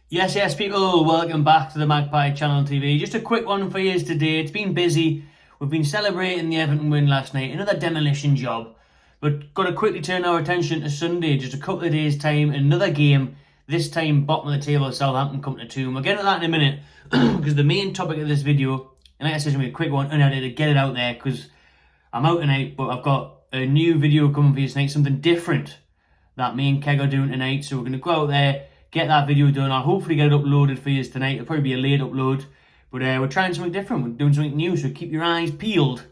Yes, people, welcome back to the Magpie Channel TV. Just a quick one for you today. It's been busy. We've been celebrating the Everton win last night, another demolition job. But got to quickly turn our attention to Sunday, just a couple of days' time, another game. This time, bottom of the table, Southampton come to 2. We'll get into that in a minute, because the main topic of this video, and like I said, it's going to be a quick one, and I had to get it out there, because I'm out tonight, but I've got a new video coming for you tonight, something different that me and Keg are doing tonight. So we're going to go out there, get that video done. I'll hopefully get it uploaded for you tonight. It'll probably be a late upload, but we're trying something different. We're doing something new, so keep your eyes peeled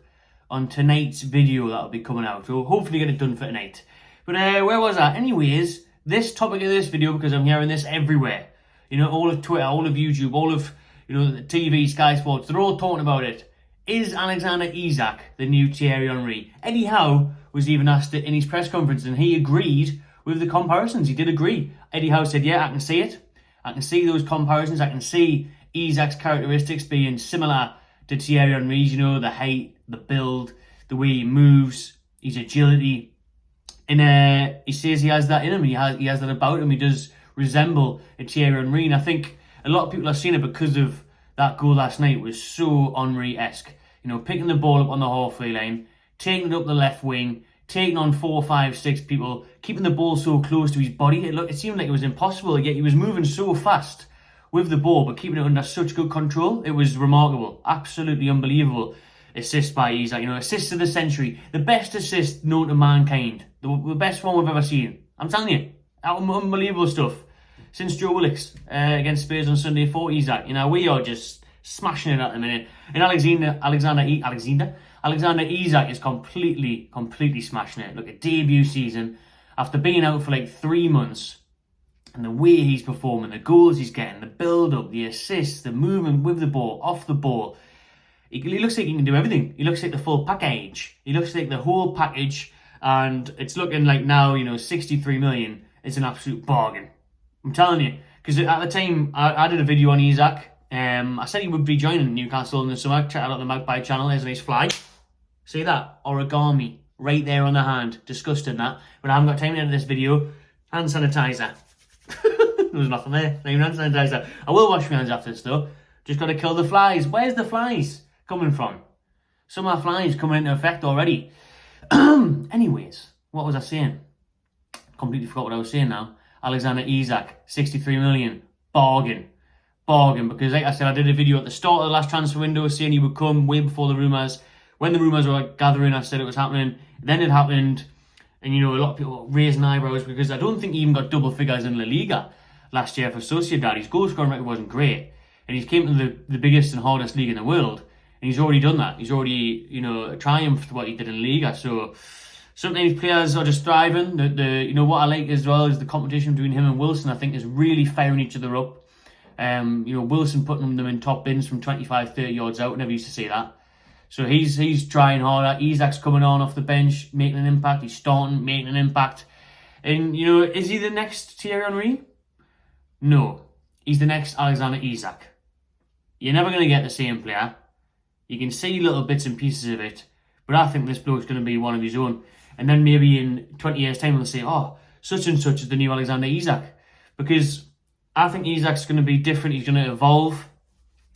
on tonight's video that'll be coming out. So hopefully get it done for tonight. But where was I? Anyways, this topic of this video, because I'm hearing this everywhere. You know, all of Twitter, all of YouTube, all of, you know, the TV, Sky Sports, they're all talking about it. Is Alexander Isak the new Thierry Henry? Eddie Howe was even asked it in his press conference, and he agreed with the comparisons. He did agree. Eddie Howe said, yeah, I can see it. I can see those comparisons. I can see Isak's characteristics being similar to Thierry Henry's, you know, the height, the build, the way he moves, his agility. And he says he has that in him. He has that about him. He does resemble a Thierry Henry. And I think a lot of people have seen it because of that goal last night. Was so Henry-esque. You know, picking the ball up on the halfway line, taking it up the left wing, taking on 4, 5, 6 people, keeping the ball so close to his body. It seemed like it was impossible, yet he was moving so fast with the ball, but keeping it under such good control. It was remarkable. Absolutely unbelievable assist by Isak. You know, assist of the century. The best assist known to mankind. The best one we've ever seen. I'm telling you. Unbelievable stuff. Since Joe Willock's against Spurs on Sunday for Isak. You know, we are just smashing it at the minute. And Alexander Isak is completely smashing it. Look, a debut season, after being out for like 3 months, and the way he's performing, the goals he's getting, the build-up, the assists, the movement with the ball, off the ball. He looks like he can do everything. He looks like the full package. He looks like the whole package, and it's looking like now, you know, 63 million is an absolute bargain. I'm telling you. Because at the time, I did a video on Isak. I said he would be joining Newcastle in the summer. Check out the Magpie channel. There's a nice flag. See that? Origami. Right there on the hand. Disgusting, that. But I haven't got time to edit this video. Hand sanitizer. There was nothing there. Not even hand sanitizer. I will wash my hands after this, though. Just got to kill the flies. Where's the flies coming from? Some of the flies coming into effect already. Anyways, what was I saying? Completely forgot what I was saying now. Alexander Isak, 63 million. Bargain. Because like I said, I did a video at the start of the last transfer window saying he would come way before the rumours. When the rumours were gathering, I said it was happening. Then it happened. And, you know, a lot of people were raising eyebrows because I don't think he even got double figures in La Liga last year for Sociedad. His goal scoring record wasn't great. And he's came to the biggest and hardest league in the world. And he's already done that. He's already, you know, triumphed what he did in Liga. So sometimes players are just thriving. You know, what I like as well is the competition between him and Wilson, I think, is really firing each other up. You know, Wilson putting them in top bins from 25, 30 yards out. Never used to say that. So he's trying harder. Isak's coming on off the bench, making an impact. He's starting, making an impact. And, you know, is he the next Thierry Henry? No. He's the next Alexander Isak. You're never going to get the same player. You can see little bits and pieces of it. But I think this bloke's going to be one of his own. And then maybe in 20 years' time, we'll say, oh, such and such is the new Alexander Isak. Because I think Isak's going to be different. He's going to evolve.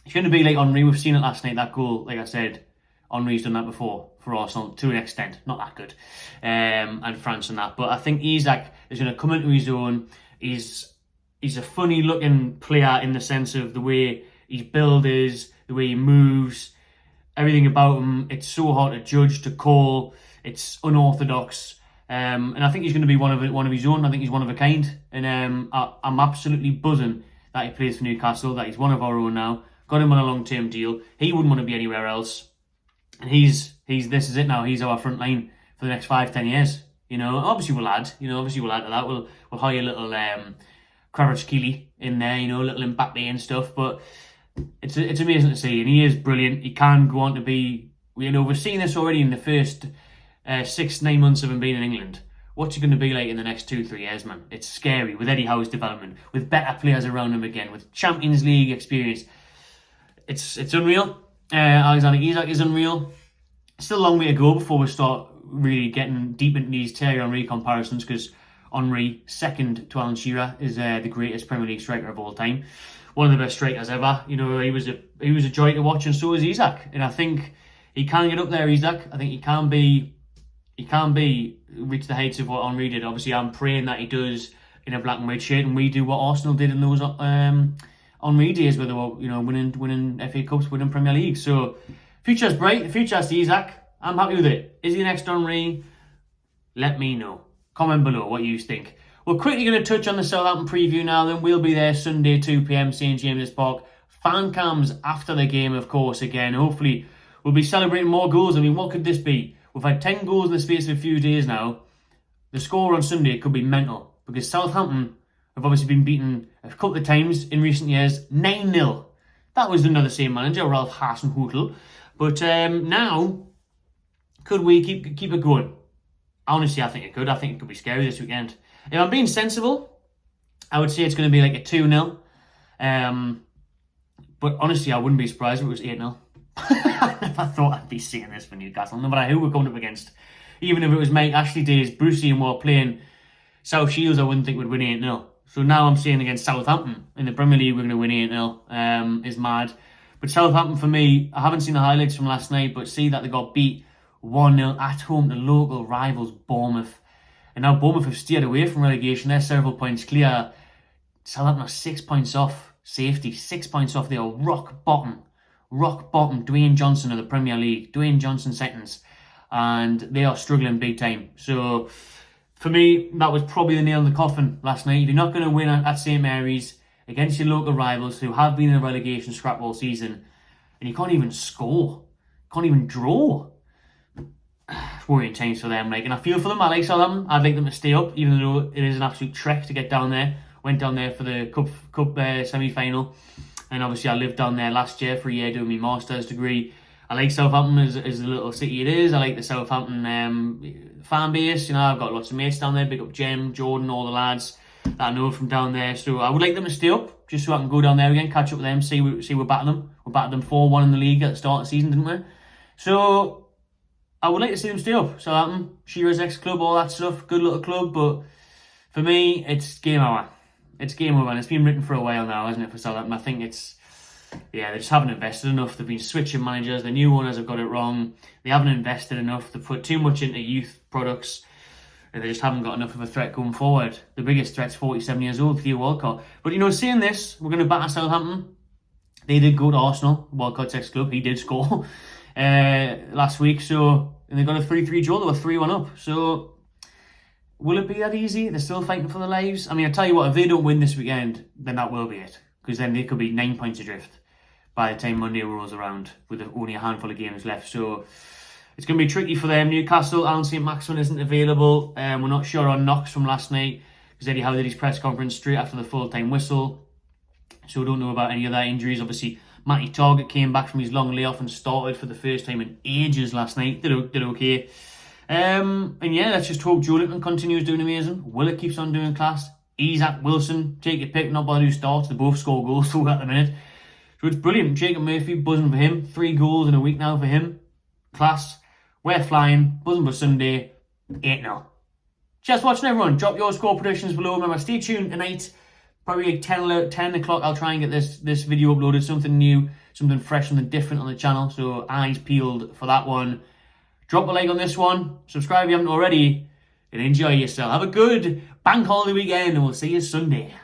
He's going to be like Henry. We've seen it last night, that goal, like I said. Henry's done that before for Arsenal to an extent. Not that good. And France and that. But I think Isak is going to come into his own. He's a funny looking player in the sense of the way his build is, the way he moves, everything about him. It's so hard to judge, to call. It's unorthodox. And I think he's going to be one of his own. I think he's one of a kind. And I'm absolutely buzzing that he plays for Newcastle, that he's one of our own now. Got him on a long-term deal. He wouldn't want to be anywhere else. And this is it now. He's our front line for the next 5, 10 years. You know, obviously we'll add to that. We'll hire a little Kvaratskhelia in there, you know, a little Mbappe and stuff. But it's amazing to see, and he is brilliant. He can go on to be, you know, we've seen this already in the first 6, 9 months of him being in England. What's he going to be like in the next 2, 3 years, man? It's scary with Eddie Howe's development, with better players around him again, with Champions League experience. It's unreal. Alexander Isak is unreal. Still a long way to go before we start really getting deep into these Thierry Henry comparisons, because Henry, second to Alan Shearer, is the greatest Premier League striker of all time. One of the best strikers ever. You know, he was a joy to watch, and so is Isak. And I think he can get up there, Isak. I think he can reach the heights of what Henry did. Obviously, I'm praying that he does in a black and white shirt, and we do what Arsenal did in those Henry days, where they were, you know, winning FA Cups, winning Premier League. So future's bright. The future's Isak. I'm happy with it. Is he next Henry? Let me know. Comment below what you think. We're quickly going to touch on the Southampton preview now. Then we'll be there Sunday 2 p.m. St James's Park. Fan cams after the game, of course. Again, hopefully we'll be celebrating more goals. I mean, what could this be? We've had 10 goals in the space of a few days now. The score on Sunday could be mental, because Southampton have obviously been beaten a couple of times in recent years. 9-0. That was under the same manager, Ralph Hasenhüttl. But now, could we keep it going? Honestly, I think it could. I think it could be scary this weekend. If I'm being sensible, I would say it's going to be like a 2-0. But honestly, I wouldn't be surprised if it was 8-0. I never thought I'd be seeing this for Newcastle. No matter who we're going up against. Even if it was Mike Ashley days, Brucey and we're playing South Shields, I wouldn't think we'd win 8-0. So now I'm saying against Southampton in the Premier League, we're going to win 8-0. Is mad. But Southampton, for me, I haven't seen the highlights from last night, but see that they got beat 1-0 at home to local rivals Bournemouth. And now Bournemouth have steered away from relegation. They're several points clear. Southampton are 6 points off safety. 6 points off. They are rock bottom. Rock bottom. Dwayne Johnson of the Premier League. Dwayne Johnson seconds. And they are struggling big time. So, for me, that was probably the nail in the coffin last night. If you're not going to win at St Mary's against your local rivals who have been in a relegation scrap all season, and you can't even score, can't even draw, it's worrying times for them. And I feel for them. I like Southampton. I'd like them to stay up, even though it is an absolute trek to get down there. Went down there for the cup semi-final, and obviously I lived down there last year for a year doing my master's degree. I like Southampton as the little city it is. I like the Southampton fan base. You know, I've got lots of mates down there. Big up Jem, Jordan, all the lads that I know from down there. So I would like them to stay up, just so I can go down there again, catch up with them, see we're battling them. We battered them 4-1 in the league at the start of the season, didn't we? So I would like to see them stay up. Southampton, Shearer's ex-club, all that stuff. Good little club, but for me, it's game over. It's game over, and it's been written for a while now, hasn't it, for Southampton? I think they just haven't invested enough. They've been switching managers. The new owners have got it wrong. They haven't invested enough. They put too much into youth products, and they just haven't got enough of a threat going forward. The biggest threat's 47 years old, Theo Walcott. But, you know, saying this, we're going to batter Southampton. They did go to Arsenal, Walcott's ex-club. He did score last week. So, and they got a 3-3 draw. They were 3-1 up. So, will it be that easy? They're still fighting for their lives. I mean, I tell you what, if they don't win this weekend, then that will be it. Because then they could be 9 points adrift by the time Monday rolls around with only a handful of games left. So it's going to be tricky for them. Newcastle, Alan St. Maximin isn't available. We're not sure on Knox from last night, because Eddie Howe did his press conference straight after the full-time whistle. So we don't know about any other injuries. Obviously, Matty Targett came back from his long layoff and started for the first time in ages last night. Did okay. And yeah, let's just hope Joe Linton continues doing amazing. Willett keeps on doing class. Isak, Wilson, take your pick, not bother who starts. They both score goals for at the minute. So it's brilliant. Jacob Murphy, buzzing for him. 3 goals in a week now for him. Class. We're flying. Buzzing for Sunday. 8-0. Cheers for watching, everyone. Drop your score predictions below. Remember, stay tuned tonight. Probably like 10 o'clock. I'll try and get this video uploaded. Something new, something fresh, something different on the channel. So eyes peeled for that one. Drop a like on this one. Subscribe if you haven't already. And enjoy yourself. Have a good bank holiday weekend, and we'll see you Sunday.